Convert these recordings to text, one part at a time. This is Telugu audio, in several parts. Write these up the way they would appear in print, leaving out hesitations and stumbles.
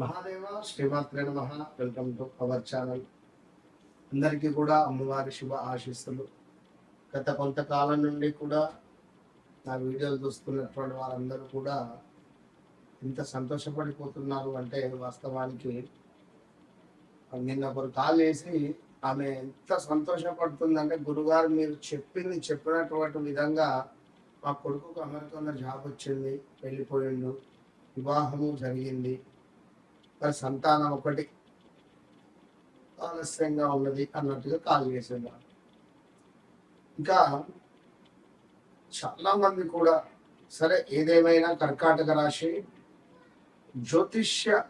మహాదేవ శ్రీమాత్రే నమః. Welcome to our channel. అందరికీ కూడా అమ్మవారి శుభ ఆశీస్సులు. గత కొంతకాలం నుండి కూడా నా వీడియోలు చూస్తున్నటువంటి వారందరూ కూడా ఇంత సంతోషపడిపోతున్నారు అంటే వాస్తవానికి నిన్న ఒకరు కాల్ చేసి ఆమె ఎంత సంతోషపడుతుందంటే, గురుగారు మీరు చెప్పినటువంటి విధంగా మా కొడుకుకు అమెరికాలో జాబ్ వచ్చింది, వెళ్ళిపోయిండు, వివాహము జరిగింది, మరి సంతానం ఒకటి ఆలస్యంగా ఉన్నది అన్నట్టుగా కాల్ చేసేవారు. ఇంకా చాలా మంది కూడా సరే, ఏదేమైనా కర్కాటక రాశి జ్యోతిష్య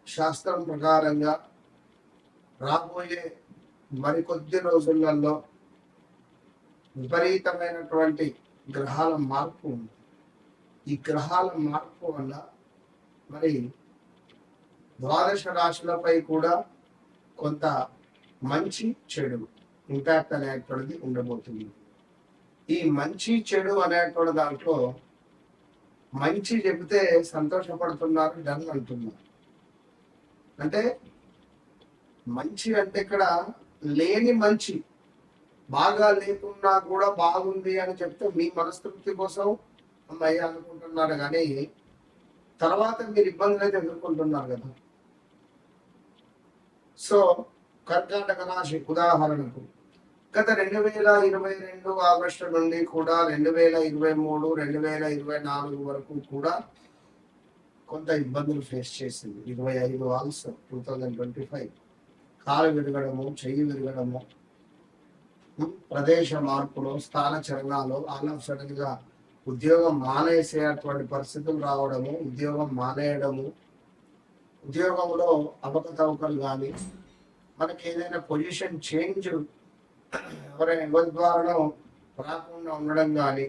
శాస్త్రం ప్రకారంగా రాబోయే మరికొద్ది రోజులలో విపరీతమైనటువంటి గ్రహాల మార్పు ఉంది. ఈ గ్రహాల మార్పు వల్ల మరి ద్వాదశ రాశులపై కూడా కొంత మంచి చెడు ఇంపాక్ట్ అనేటువంటిది ఉండబోతుంది. ఈ మంచి చెడు అనేటువంటి దాంట్లో మంచి చెబితే సంతోషపడుతున్నారు, డన్ అంటున్నారు. అంటే మంచి అంటే ఇక్కడ లేని మంచి, బాగా లేకున్నా కూడా బాగుంది అని చెప్తే మీ మనస్తృప్తి కోసం అమ్మయ్య అనుకుంటున్నారు, కానీ తర్వాత మీరు ఇబ్బందులు అయితే ఎదుర్కొంటున్నారు కదా. సో కర్కాటక రాశి ఉదాహరణకు గత 2022 ఆగస్టు నుండి కూడా 2023, 2024 వరకు కూడా కొంత ఇబ్బందులు ఫేస్ చేసింది. 25 ఆల్సో 2025 కాలు విరగడము, చెయ్యి విరగడము, ప్రదేశ మార్పులు, స్థాన చలనాలు, ఆల్ ఆఫ్ సడన్ గా ఉద్యోగం మానేసేటువంటి పరిస్థితులు రావడము, ఉద్యోగం మానేయడము, ఉద్యోగంలో అవకతవకలు కానీ, మనకి ఏదైనా పొజిషన్ చేంజ్ ఎవరి ద్వారా రాకుండా ఉండడం కానీ,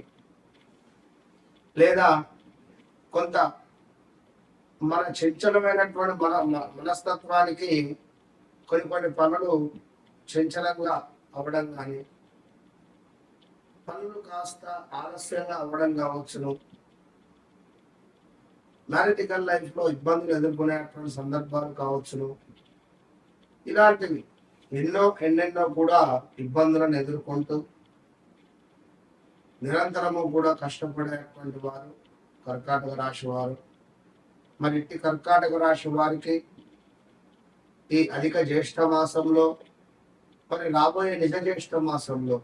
లేదా కొంత మన చంచలమైనటువంటి మనస్తత్వానికి కొన్ని పనులు చంచలంగా అవ్వడం కానీ, పనులు కాస్త ఆలస్యంగా అవ్వడం కావచ్చును, మ్యారిటికల్ లైఫ్ లో ఇబ్బందులు ఎదుర్కొనేటువంటి సందర్భాలు కావచ్చును. ఇలాంటివి ఎన్నెన్నో కూడా ఇబ్బందులను ఎదుర్కొంటూ నిరంతరము కూడా కష్టపడేటువంటి వారు కర్కాటక రాశి వారు. మరి ఇట్టి కర్కాటక రాశి వారికి ఈ అధిక జ్యేష్ఠ మాసంలో, మరి రాబోయే నిజ జ్యేష్ఠ మాసంలో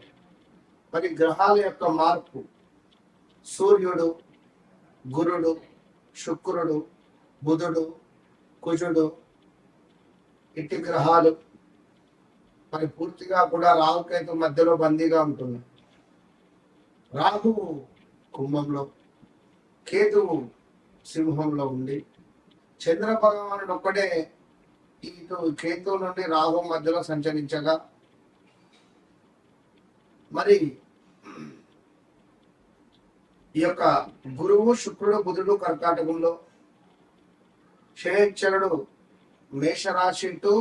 మరి గ్రహాల యొక్క మార్పు, సూర్యుడు, గురుడు, శుక్రుడు, బుధుడు, కుజుడు, ఇట్టి గ్రహాలు మరి పూర్తిగా కూడా రాహుకేతు మధ్యలో బందీగా ఉంటుంది. రాహువు కుంభంలో, కేతువు సింహంలో ఉండి, చంద్ర భగవానుడు ఒక్కడే ఇటు కేతు నుండి రాహు మధ్యలో సంచరించగా, మరి ఈ యొక్క గురువు, శుక్రుడు, బుధుడు కర్కాటకంలో, శనిశ్చరుడు మేషరాశి టు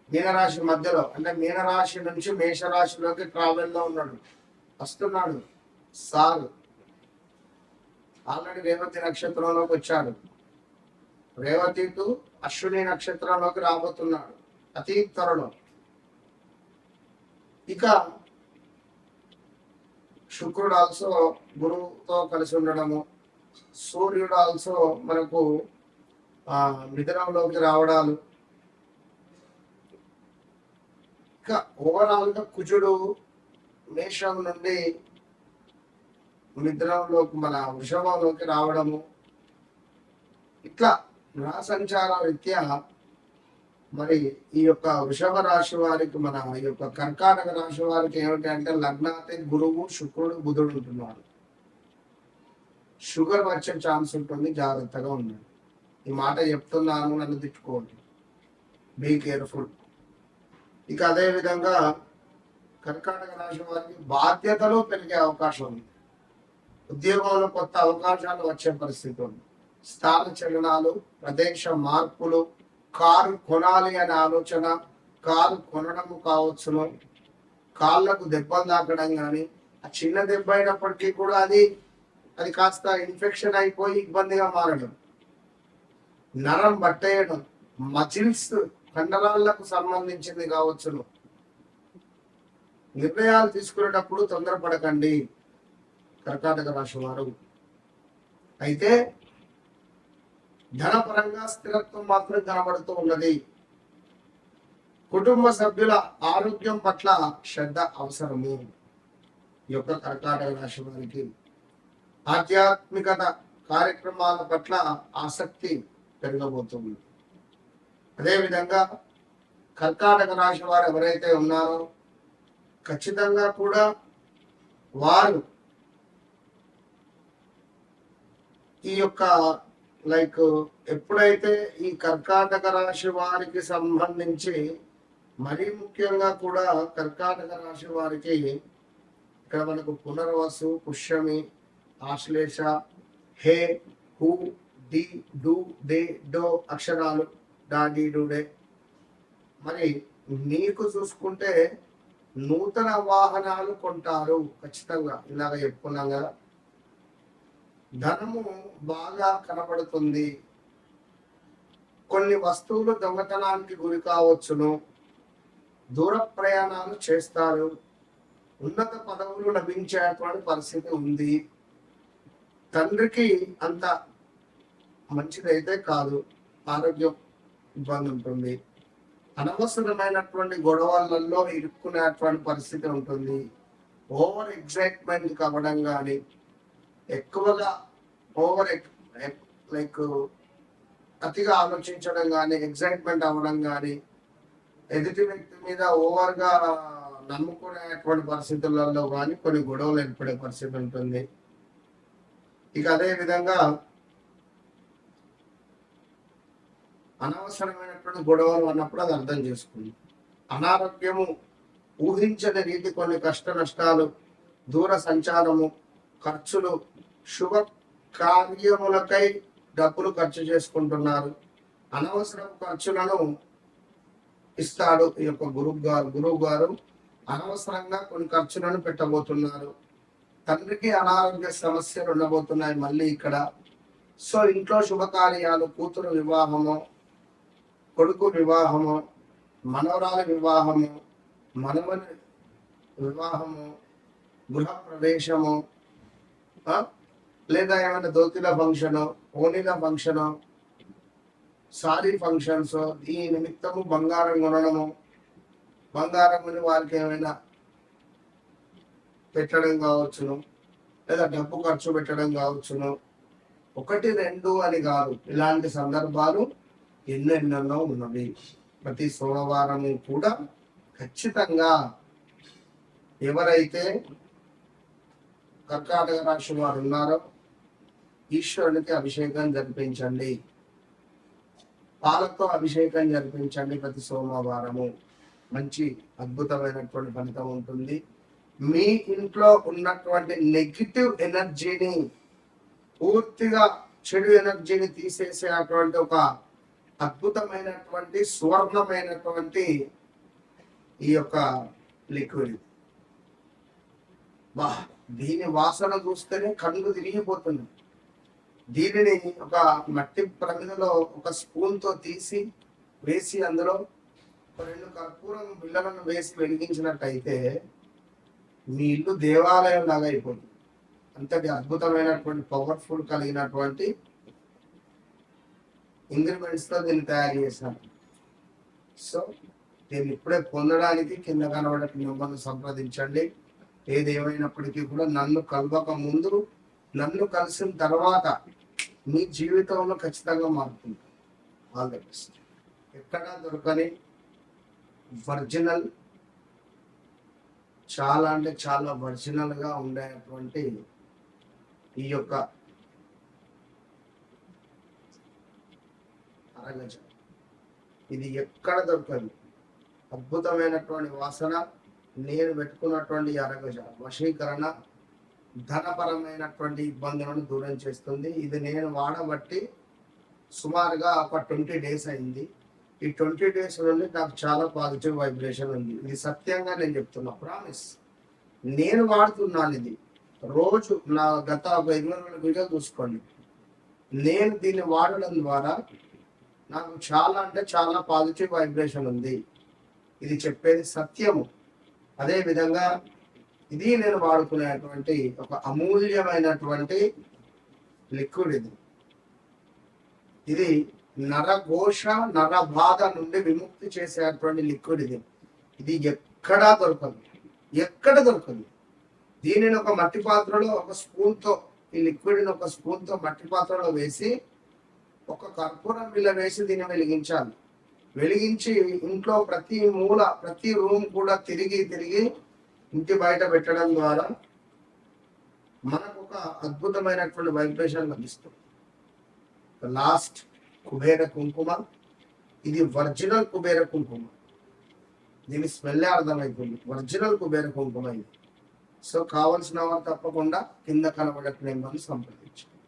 మీనరాశి మధ్యలో, అంటే మీనరాశి నుంచి మేషరాశిలోకి ట్రావెల్లో ఉన్నాడు, వస్తున్నాడు. సార్ ఆల్రెడీ రేవతి నక్షత్రంలోకి వచ్చాడు, రేవతి టు అశ్విని నక్షత్రంలోకి రాబోతున్నాడు అతి త్వరలో. ఇక శుక్రుడు ఆల్సో గురువుతో కలిసి ఉండడము, సూర్యుడు ఆల్సో మనకు మిథునంలోకి రావడాలు. ఇక ఓవరాల్ గా కుజుడు మేషం నుండి మిథునంలోకి, మన వృషభంలోకి రావడము. ఇట్లా గ్రహ సంచార రీత్యా మరి ఈ యొక్క వృషభ రాశి వారికి, మన ఈ యొక్క కర్కాటక రాశి వారికి ఏమిటి అంటే లగ్నాతే గురువు, శుక్రుడు, బుధుడు ఉంటున్నాడు. షుగర్ వచ్చే ఛాన్స్ ఉంటుంది, జాగ్రత్తగా ఉండండి. ఈ మాట చెప్తున్నాను, నన్ను తిట్టుకోండి, బీ కేర్ఫుల్. ఇక అదే విధంగా కర్కాటక రాశి వారికి బాధ్యతలు పెరిగే అవకాశం ఉంది, ఉద్యోగంలో కొత్త అవకాశాలు వచ్చే పరిస్థితి ఉంది, స్థాన చలనాలు, ప్రదేశ మార్పులు, కారు కొనాలి అనే ఆలోచన, కారు కొనడము కావచ్చును, కాళ్ళకు దెబ్బలు తాకడం కానీ, ఆ చిన్న దెబ్బ అయినప్పటికీ కూడా అది కాస్త ఇన్ఫెక్షన్ అయిపోయి ఇబ్బందిగా మారడం. నరం బట్టేయడం, మజిల్స్ కండరాలకు సంబంధించింది కావచ్చును. నిర్ణయాలు తీసుకునేటప్పుడు తొందరపడకండి కర్కాటక రాశి వారు. అయితే ధనపరంగా స్థిరత్వం మాత్రం కనబడుతూ ఉన్నది. కుటుంబ సభ్యుల ఆరోగ్యం పట్ల శ్రద్ధ అవసరము ఈ యొక్క కర్కాటక రాశి వారికి. ఆధ్యాత్మికత కార్యక్రమాల పట్ల ఆసక్తి పెరగబోతుంది. అదేవిధంగా కర్కాటక రాశి వారు ఎవరైతే ఉన్నారో ఖచ్చితంగా కూడా వారు ఈ యొక్క ఎప్పుడైతే ఈ కర్కాటక రాశి వారికి సంబంధించి మరీ ముఖ్యంగా కూడా కర్కాటక రాశి వారికి ఇక్కడ మనకు పునర్వసు, పుష్యమి, ఆశ్లేష, హే, హు, డి, డు, దే, డో అక్షరాలు డాడి డూడే. మరి మీకు చూసుకుంటే నూతన వాహనాలు కొంటారు ఖచ్చితంగా, ఇలాగ చెప్పుకున్నాం కదా. ధనము బాగా కనబడుతుంది. కొన్ని వస్తువులు దొంగతనానికి గురి కావచ్చును. దూర ప్రయాణాలు చేస్తారు. ఉన్నత పదవులు లభించేటువంటి పరిస్థితి ఉంది. తండ్రికి అంత మంచిదైతే కాదు, ఆరోగ్యం ఇబ్బంది ఉంటుంది. అనవసరమైనటువంటి గొడవలలో ఇరుక్కునేటువంటి పరిస్థితి ఉంటుంది. ఓవర్ ఎగ్జైట్మెంట్ కావడం కానీ, ఎక్కువగా అతిగా ఆలోచించడం కానీ, ఎగ్జైట్మెంట్ అవ్వడం కానీ, ఎదుటి వ్యక్తి మీద ఓవర్గా నమ్ముకునేటువంటి పరిస్థితులలో కానీ కొన్ని గొడవలు ఏర్పడే పరిస్థితి ఉంటుంది. ఇక అదే విధంగా అనవసరమైనటువంటి గొడవలు అన్నప్పుడు అది అర్థం చేసుకుంది. అనారోగ్యము, ఊహించని రీతి కొన్ని కష్ట నష్టాలు, దూర సంచారము, ఖర్చులు, శుభ కార్యములకై డబ్బులు ఖర్చు చేసుకుంటున్నారు. అనవసర ఖర్చులను ఇస్తాడు ఈ యొక్క గురువు గారు అనవసరంగా కొన్ని ఖర్చులను పెట్టబోతున్నారు. తండ్రికి అనారోగ్య సమస్యలు ఉండబోతున్నాయి మళ్ళీ ఇక్కడ. సో ఇంట్లో శుభకార్యాలు, కూతురు వివాహము, కొడుకు వివాహము, మనవరాలి వివాహము, మనవని వివాహము, గృహ ప్రవేశము, లేదా ఏమైనా దోతిల ఫంక్షను, ఓణిల ఫంక్షను, సారీ ఫంక్షన్స్, ఈ నిమిత్తము బంగారం కొనడము, బంగారం కొని వారికి ఏమైనా పెట్టడం కావచ్చును, లేదా డబ్బు ఖర్చు పెట్టడం కావచ్చును. 1, 2 అని కాదు, ఇలాంటి సందర్భాలు ఎన్నెన్నో ఉన్నవి. ప్రతి సోమవారము కూడా ఖచ్చితంగా ఎవరైతే కర్కాటక రాశి వారు ఉన్నారో ఈశ్వరునికి అభిషేకం జరిపించండి, పాలతో అభిషేకం జరిపించండి. ప్రతి సోమవారము మంచి అద్భుతమైనటువంటి ఫలితం ఉంటుంది. మీ ఇంట్లో ఉన్నటువంటి నెగిటివ్ ఎనర్జీని, పూర్తిగా చెడు ఎనర్జీని తీసేసేటువంటి ఒక అద్భుతమైనటువంటి సువర్ణమైనటువంటి ఈ యొక్క లిక్విడ్. దీని వాసన చూస్తేనే కళ్ళు తిరిగిపోతుంది. దీనిని ఒక మట్టి ప్రమిదలో ఒక స్పూన్ తో తీసి వేసి అందులో 2 కర్పూరం బిళ్ళలను వేసి వెలిగించినట్టయితే మీ ఇల్లు దేవాలయం లాగా అయిపోతుంది. అంతటి అద్భుతమైనటువంటి పవర్ఫుల్ కలిగినటువంటి ఇంగ్రీడియంట్స్ తో దీన్ని తయారు చేశాను. సో దీన్ని ఇప్పుడే పొందడానికి కింద కనబడే నెంబర్ను సంప్రదించండి. ఏది ఏమైనప్పటికీ కూడా నన్ను కలవక ముందు, నన్ను కలిసిన తర్వాత మీ జీవితంలో ఖచ్చితంగా మారుతుంది. All the best. ఎక్కడా దొరకని ఒరిజినల్, చాలా అంటే చాలా ఒరిజినల్ గా ఉండేటువంటి ఈ యొక్క అరగజ, ఇది ఎక్కడ దొరకదు. అద్భుతమైనటువంటి వాసన. నేను పెట్టుకున్నటువంటి అరగజ వశీకరణ, ధనపరమైనటువంటి ఇబ్బందులను దూరం చేస్తుంది. ఇది నేను వాడబట్టి సుమారుగా ఒక 20 days అయింది. ఈ 20 days నుండి నాకు చాలా పాజిటివ్ వైబ్రేషన్ ఉంది. ఇది సత్యంగా నేను చెప్తున్నా, ప్రామిస్. నేను వాడుతున్నాను ఇది రోజు. నా గత 20 వీడియోలు చూసుకోండి. నేను దీన్ని వాడడం ద్వారా నాకు చాలా అంటే చాలా పాజిటివ్ వైబ్రేషన్ ఉంది. ఇది చెప్పేది సత్యము. అదే విధంగా ఇది నేను వాడుకునేటువంటి ఒక అమూల్యమైనటువంటి లిక్విడ్. ఇది నరఘోష నరబాధ నుండి విముక్తి చేసేటువంటి లిక్విడ్. ఇది ఎక్కడా దొరకదు, ఎక్కడ దొరకదు. దీనిని ఒక మట్టి పాత్రలో ఒక స్పూన్తో, ఈ లిక్విడ్ని ఒక స్పూన్తో మట్టి పాత్రలో వేసి ఒక కర్పూరం బిళ్ళ వేసి దీన్ని వెలిగించాలి. వెలిగించి ఇంట్లో ప్రతి మూల ప్రతి రూమ్ కూడా తిరిగి తిరిగి ఇంటి బయట పెట్టడం ద్వారా మనకు ఒక అద్భుతమైనటువంటి వైబ్రేషన్ లభిస్తుంది. లాస్ట్ కుబేర కుంకుమ. ఇది ఒరిజినల్ కుబేర కుంకుమ. దీని స్మెల్లే అర్థమవుతుంది, ఒరిజినల్ కుబేర కుంకుమ ఇది. సో కావలసిన వారు తప్పకుండా కింద కనబడే నెంబర్ని సంప్రదించండి.